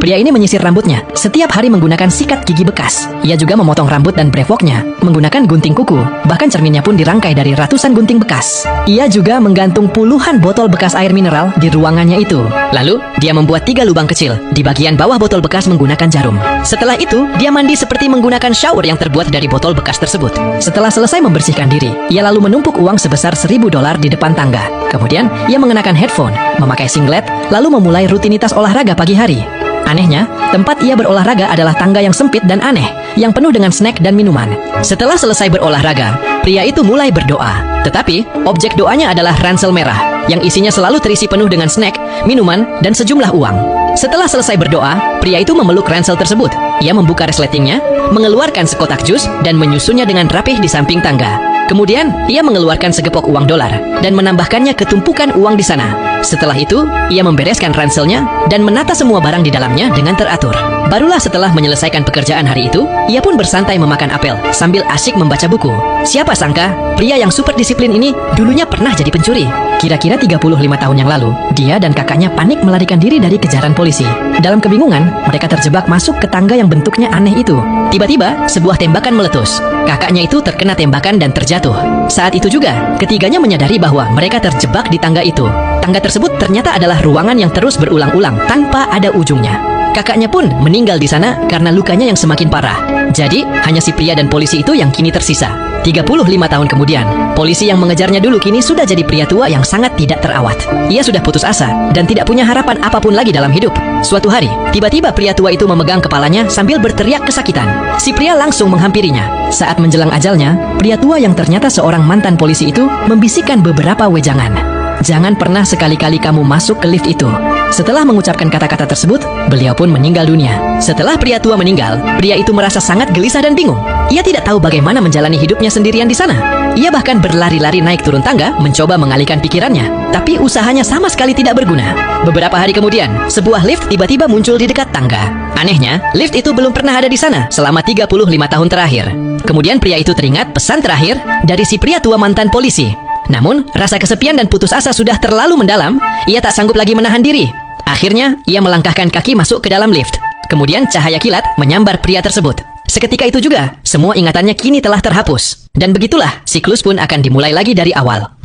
Pria ini menyisir rambutnya setiap hari menggunakan sikat gigi bekas. Ia juga memotong rambut dan brevoknya menggunakan gunting kuku. Bahkan cerminnya pun dirangkai dari ratusan gunting bekas. Ia juga menggantung puluhan botol bekas air mineral di ruangannya itu. Lalu, dia membuat 3 lubang kecil di bagian bawah botol bekas menggunakan jarum. Setelah itu, dia mandi seperti menggunakan shower yang terbuat dari botol bekas tersebut. Setelah selesai membersihkan diri, ia lalu menumpuk uang sebesar $1.000 di depan tangga. Kemudian, ia mengenakan headphone, memakai singlet, lalu memulai rutinitas olahraga pagi hari. Anehnya, tempat ia berolahraga adalah tangga yang sempit dan aneh, yang penuh dengan snack dan minuman. Setelah selesai berolahraga, pria itu mulai berdoa. Tetapi, objek doanya adalah ransel merah, yang isinya selalu terisi penuh dengan snack, minuman, dan sejumlah uang. Setelah selesai berdoa, pria itu memeluk ransel tersebut. Ia membuka resletingnya, mengeluarkan sekotak jus, dan menyusunnya dengan rapih di samping tangga. Kemudian, ia mengeluarkan segepok uang dolar dan menambahkannya ke tumpukan uang di sana. Setelah itu, ia membereskan ranselnya dan menata semua barang di dalamnya dengan teratur. Barulah setelah menyelesaikan pekerjaan hari itu, ia pun bersantai memakan apel sambil asyik membaca buku. Siapa sangka, pria yang super disiplin ini dulunya pernah jadi pencuri. Kira-kira 35 tahun yang lalu, dia dan kakaknya panik melarikan diri dari kejaran polisi. Dalam kebingungan, mereka terjebak masuk ke tangga yang bentuknya aneh itu. Tiba-tiba, sebuah tembakan meletus. Kakaknya itu terkena tembakan dan terjatuh. Saat itu juga, ketiganya menyadari bahwa mereka terjebak di tangga itu. Tangga tersebut ternyata adalah ruangan yang terus berulang-ulang tanpa ada ujungnya. Kakaknya pun meninggal di sana karena lukanya yang semakin parah. Jadi, hanya si pria dan polisi itu yang kini tersisa. 35 tahun kemudian, polisi yang mengejarnya dulu kini sudah jadi pria tua yang sangat tidak terawat. Ia sudah putus asa dan tidak punya harapan apapun lagi dalam hidup. Suatu hari, tiba-tiba pria tua itu memegang kepalanya sambil berteriak kesakitan. Si pria langsung menghampirinya. Saat menjelang ajalnya, pria tua yang ternyata seorang mantan polisi itu membisikkan beberapa wejangan. Jangan pernah sekali-kali kamu masuk ke lift itu. Setelah mengucapkan kata-kata tersebut, beliau pun meninggal dunia. Setelah pria tua meninggal, pria itu merasa sangat gelisah dan bingung. Ia tidak tahu bagaimana menjalani hidupnya sendirian di sana. Ia bahkan berlari-lari naik turun tangga, mencoba mengalihkan pikirannya. Tapi usahanya sama sekali tidak berguna. Beberapa hari kemudian, sebuah lift tiba-tiba muncul di dekat tangga. Anehnya, lift itu belum pernah ada di sana selama 35 tahun terakhir. Kemudian pria itu teringat pesan terakhir dari si pria tua mantan polisi. Namun, rasa kesepian dan putus asa sudah terlalu mendalam, ia tak sanggup lagi menahan diri. Akhirnya, ia melangkahkan kaki masuk ke dalam lift. Kemudian cahaya kilat menyambar pria tersebut. Seketika itu juga, semua ingatannya kini telah terhapus. Dan begitulah, siklus pun akan dimulai lagi dari awal.